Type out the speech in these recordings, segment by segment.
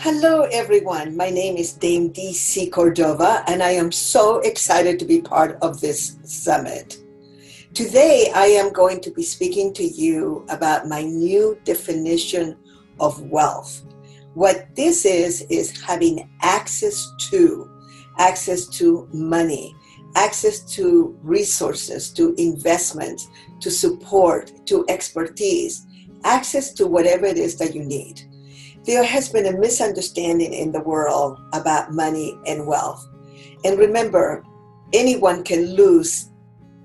Hello, everyone. My name is Dame DC Cordova, and I am so excited to be part of this summit. Today, I am going to be speaking to you about my new definition of wealth. What this is having access to money, access to resources, to investments, to support, to expertise, access to whatever it is that you need. There has been a misunderstanding in the world about money and wealth. And remember, anyone can lose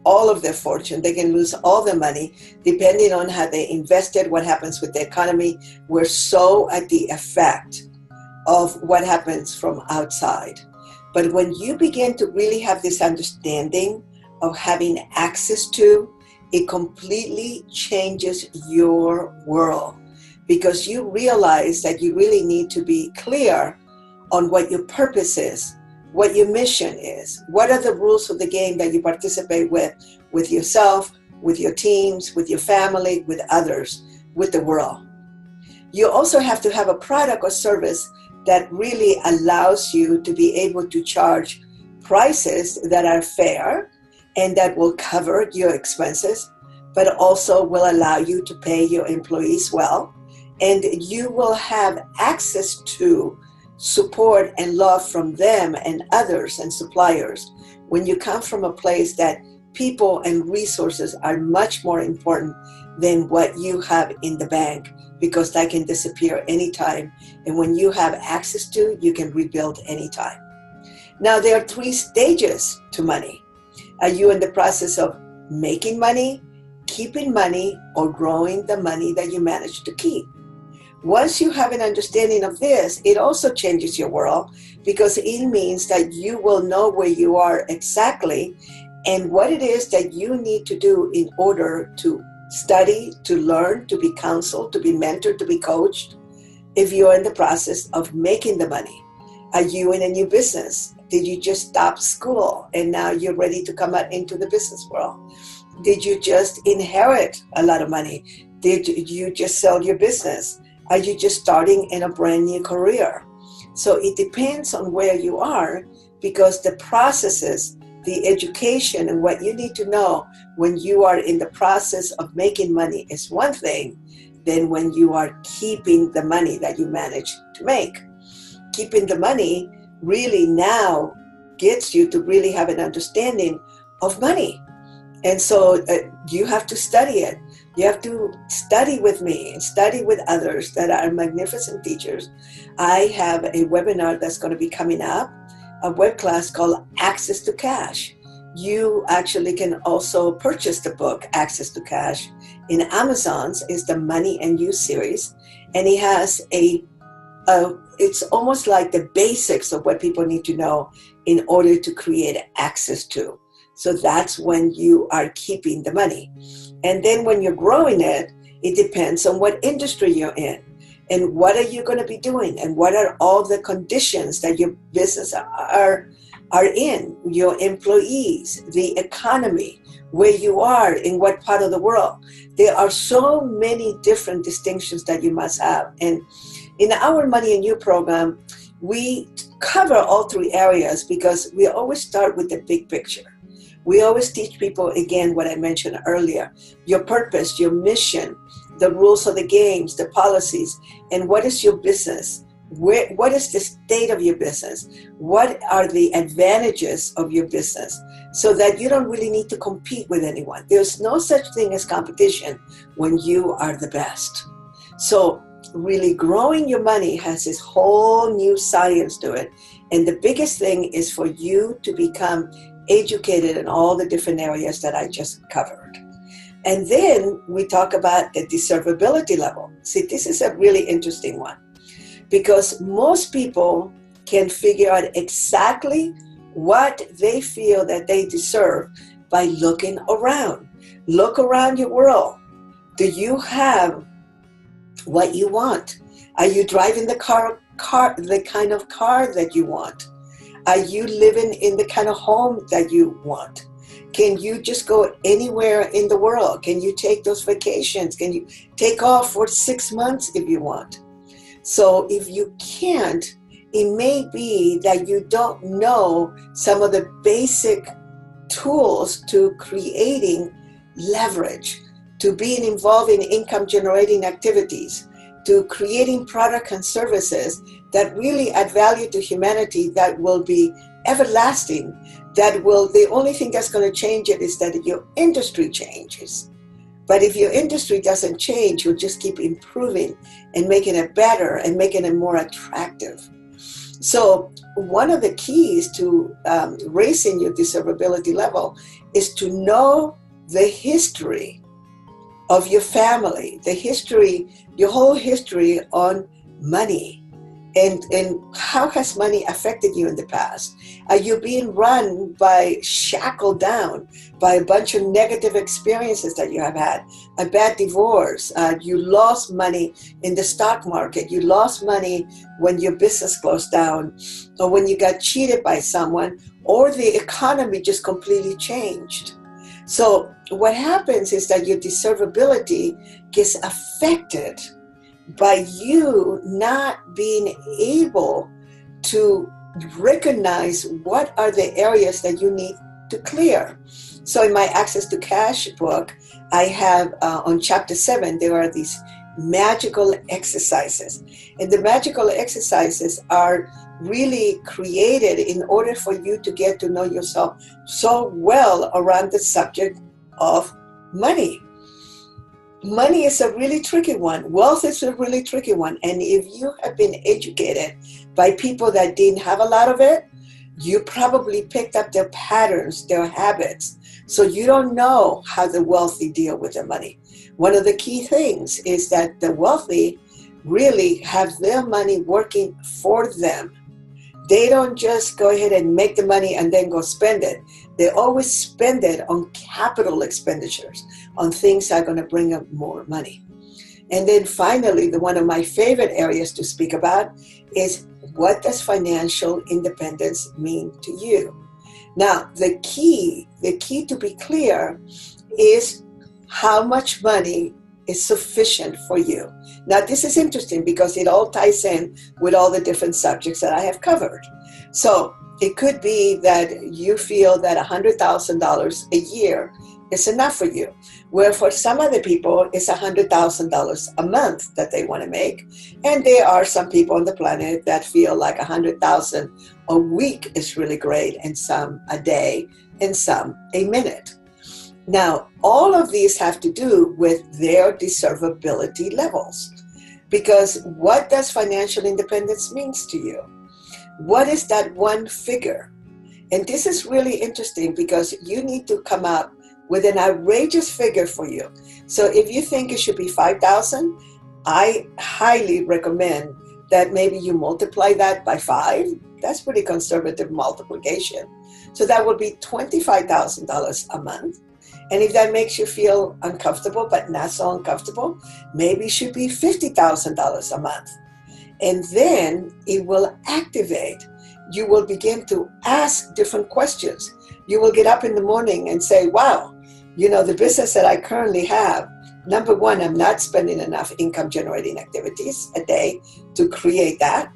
all of their fortune. They can lose all their money depending on how they invested, what happens with the economy. We're so at the effect of what happens from outside. But when you begin to really have this understanding of having access to, it completely changes your world. Because you realize that you really need to be clear on what your purpose is, what your mission is, what are the rules of the game that you participate with yourself, with your teams, with your family, with others, with the world. You also have to have a product or service that really allows you to be able to charge prices that are fair and that will cover your expenses, but also will allow you to pay your employees well. And you will have access to support and love from them and others and suppliers when you come from a place that people and resources are much more important than what you have in the bank, because that can disappear anytime. And when you have access to, you can rebuild anytime. Now, there are 3 stages to money. Are you in the process of making money, keeping money, or growing the money that you manage to keep? Once you have an understanding of this, it also changes your world, because it means that you will know where you are exactly and what it is that you need to do in order to study, to learn, to be counseled, to be mentored, to be coached. If you're in the process of making the money, are you in a new business? Did you just stop school and now you're ready to come out into the business world? Did you just inherit a lot of money? Did you just sell your business? Are you just starting in a brand new career? So it depends on where you are, because the processes, the education, and what you need to know when you are in the process of making money is one thing than when you are keeping the money that you manage to make. Keeping the money really now gets you to really have an understanding of money. And so you have to study it. You have to study with me and study with others that are magnificent teachers. I have a webinar that's going to be coming up, a web class called Access to Cash. You actually can also purchase the book, Access to Cash, in Amazon's. It's the Money and You series. And it has it's almost like the basics of what people need to know in order to create access to. So that's when you are keeping the money. And then when you're growing it, it depends on what industry you're in and what are you going to be doing and what are all the conditions that your business are in, your employees, the economy, where you are, in what part of the world. There are so many different distinctions that you must have. And in our Money and You program, we cover all 3 areas because we always start with the big picture. We always teach people, again, what I mentioned earlier, your purpose, your mission, the rules of the games, the policies, and what is your business? What is the state of your business? What are the advantages of your business? So that you don't really need to compete with anyone. There's no such thing as competition when you are the best. So really growing your money has this whole new science to it. And the biggest thing is for you to become educated in all the different areas that I just covered. And then we talk about the deservability level. See, this is a really interesting one, because most people can figure out exactly what they feel that they deserve by looking around. Look around your world. Do you have what you want? Are you driving the kind of car that you want? Are you living in the kind of home that you want? Can you just go anywhere in the world? Can you take those vacations? Can you take off for 6 months if you want? So if you can't, it may be that you don't know some of the basic tools to creating leverage, to being involved in income generating activities, to creating products and services that really add value to humanity, that will be everlasting, that will, the only thing that's going to change it is that your industry changes. But if your industry doesn't change, you'll just keep improving and making it better and making it more attractive. So one of the keys to raising your deservability level is to know the history of your family, the history, your whole history on money. And how has money affected you in the past? Are you being run shackled down by a bunch of negative experiences that you have had? A bad divorce, you lost money in the stock market, you lost money when your business closed down, or when you got cheated by someone, or the economy just completely changed. So what happens is that your deservability gets affected by you not being able to recognize what are the areas that you need to clear. So in my Access to Cash book, I have on chapter 7, there are these magical exercises. And the magical exercises are really created in order for you to get to know yourself so well around the subject of money. Money is a really tricky one. Wealth is a really tricky one. And if you have been educated by people that didn't have a lot of it, you probably picked up their patterns, their habits. So you don't know how the wealthy deal with their money. One of the key things is that the wealthy really have their money working for them. They don't just go ahead and make the money and then go spend it. They always spend it on capital expenditures, on things that are going to bring them more money. And then finally, one of my favorite areas to speak about is, what does financial independence mean to you? Now, the key to be clear is how much money is sufficient for you. Now, this is interesting because it all ties in with all the different subjects that I have covered. So it could be that you feel that $100,000 a year is enough for you, where for some other people, it's $100,000 a month that they want to make. And there are some people on the planet that feel like $100,000 a week is really great, and some a day, and some a minute. Now, all of these have to do with their deservability levels. Because what does financial independence mean to you? What is that one figure? And this is really interesting because you need to come up with an outrageous figure for you. So if you think it should be 5,000, I highly recommend that maybe you multiply that by 5. That's pretty conservative multiplication. So that would be $25,000 a month. And if that makes you feel uncomfortable, but not so uncomfortable, maybe it should be $50,000 a month. And then it will activate. You will begin to ask different questions. You will get up in the morning and say, wow, the business that I currently have, number one, I'm not spending enough income generating activities a day to create that.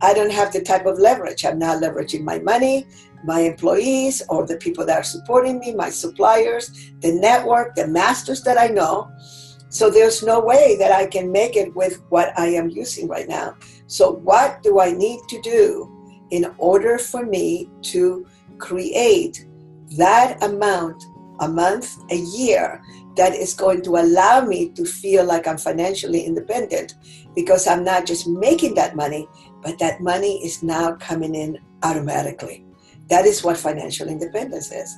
I don't have the type of leverage. I'm not leveraging my money, my employees, or the people that are supporting me, my suppliers, the network, the masters that I know. So there's no way that I can make it with what I am using right now. So what do I need to do in order for me to create that amount a month, a year, that is going to allow me to feel like I'm financially independent, because I'm not just making that money, but that money is now coming in automatically. That is what financial independence is.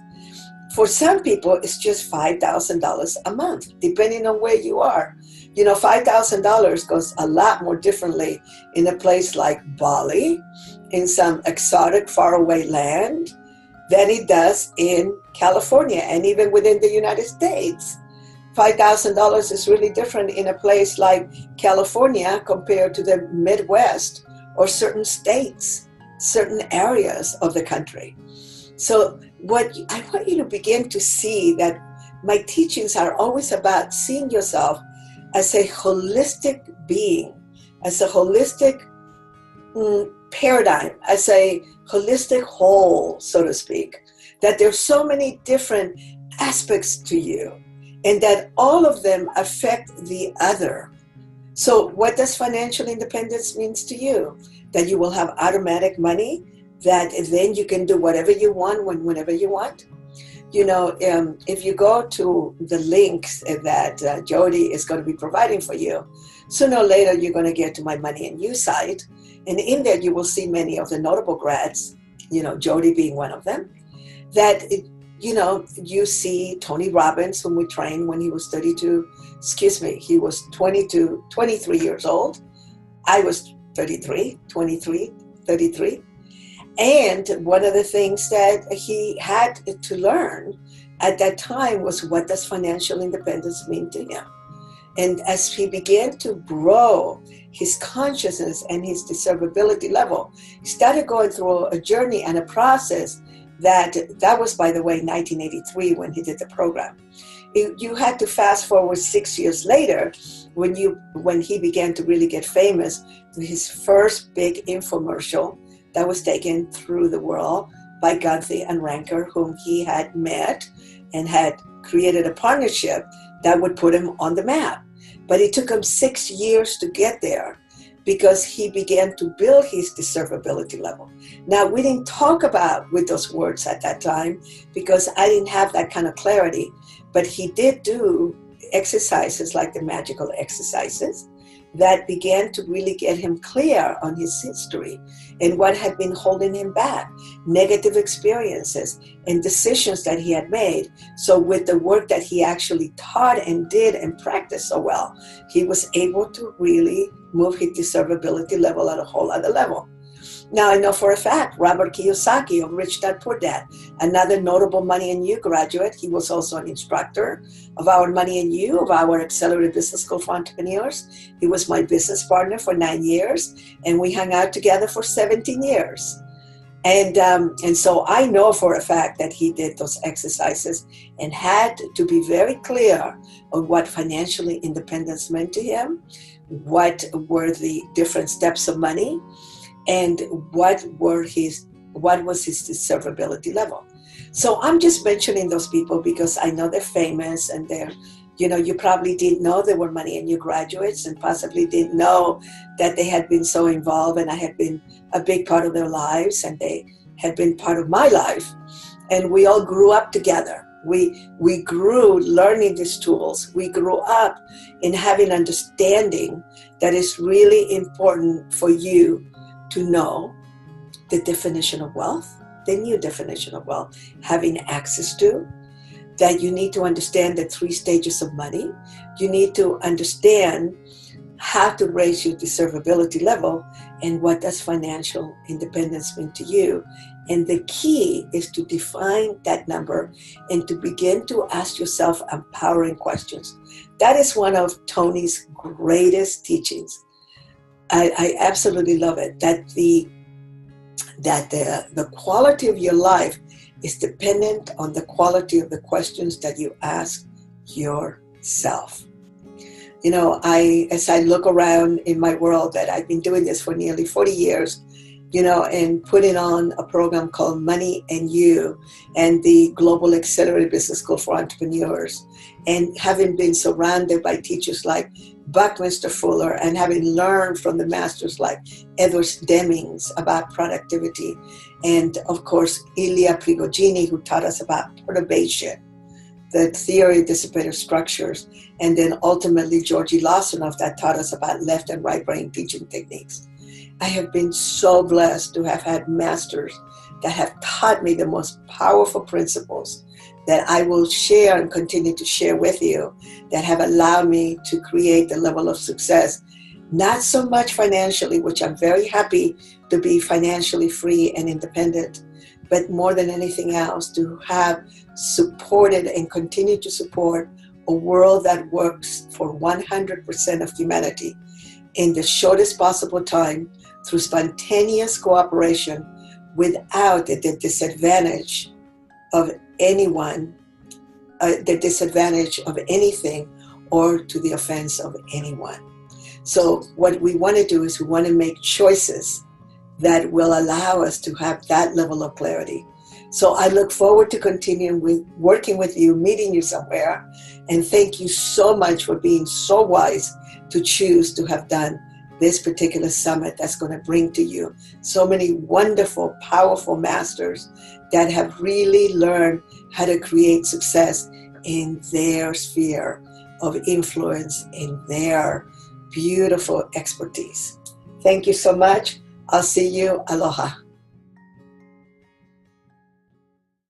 For some people, it's just $5,000 a month, depending on where you are. $5,000 goes a lot more differently in a place like Bali, in some exotic, faraway land, than it does in California, and even within the United States. $5,000 is really different in a place like California compared to the Midwest or certain states, certain areas of the country. So I want you to begin to see that my teachings are always about seeing yourself as a holistic being, as a holistic paradigm, as a holistic whole, so to speak, that there's so many different aspects to you and that all of them affect the other. So what does financial independence means to you? That you will have automatic money, that then you can do whatever you want whenever you want? You know, if you go to the links that Jody is going to be providing for you, sooner or later you're going to get to my Money and You site. And in there you will see many of the notable grads, you know, Jody being one of them, that, you know, you see Tony Robbins, whom we trained when he was 23 years old. I was 33. And one of the things that he had to learn at that time was, what does financial independence mean to him? And as he began to grow his consciousness and his deservability level, he started going through a journey and a process that was, by the way, 1983 when he did the program. You had to fast forward 6 years later when he began to really get famous with his first big infomercial that was taken through the world by Gunther and Ranker, whom he had met and had created a partnership that would put him on the map. But it took him 6 years to get there because he began to build his deservability level. Now, we didn't talk about with those words at that time because I didn't have that kind of clarity, but he did do exercises like the magical exercises that began to really get him clear on his history and what had been holding him back, negative experiences and decisions that he had made. So with the work that he actually taught and did and practiced so well, he was able to really move his deservability level at a whole other level. Now, I know for a fact, Robert Kiyosaki of Rich Dad Poor Dad, another notable Money and You graduate. He was also an instructor of our Money and You, of our Accelerated Business School for Entrepreneurs. He was my business partner for 9 years, and we hung out together for 17 years. And so I know for a fact that he did those exercises and had to be very clear on what financial independence meant to him, what were the different steps of money, and what was his deservability level. So I'm just mentioning those people because I know they're famous and they're, you know, you probably didn't know they were Money and You graduates and possibly didn't know that they had been so involved and I had been a big part of their lives and they had been part of my life. And we all grew up together. We grew learning these tools. We grew up in having understanding that is really important for you to know the definition of wealth, the new definition of wealth, having access to, that you need to understand the 3 stages of money. You need to understand how to raise your deservability level and what does financial independence mean to you. And the key is to define that number and to begin to ask yourself empowering questions. That is one of Tony's greatest teachings. I absolutely love it, that the quality of your life is dependent on the quality of the questions that you ask yourself. You know, as I look around in my world, that I've been doing this for nearly 40 years, you know, and putting on a program called Money and You and the Global Accelerated Business School for Entrepreneurs, and having been surrounded by teachers like Buckminster Fuller and having learned from the masters like Edward Demings about productivity, and of course Ilya Prigogine, who taught us about perturbation, the theory of dissipative structures, and then ultimately Georgi Lawsonov that taught us about left and right brain teaching techniques. I have been so blessed to have had masters that have taught me the most powerful principles that I will share and continue to share with you, that have allowed me to create the level of success, not so much financially, which I'm very happy to be financially free and independent, but more than anything else, to have supported and continue to support a world that works for 100% of humanity in the shortest possible time through spontaneous cooperation without the disadvantage of anyone, the disadvantage of anything, or to the offense of anyone. So what we want to do is we want to make choices that will allow us to have that level of clarity. So I look forward to continuing with working with you, meeting you somewhere. And thank you so much for being so wise to choose to have done this particular summit that's going to bring to you so many wonderful, powerful masters that have really learned how to create success in their sphere of influence, in their beautiful expertise. Thank you so much. I'll see you. Aloha.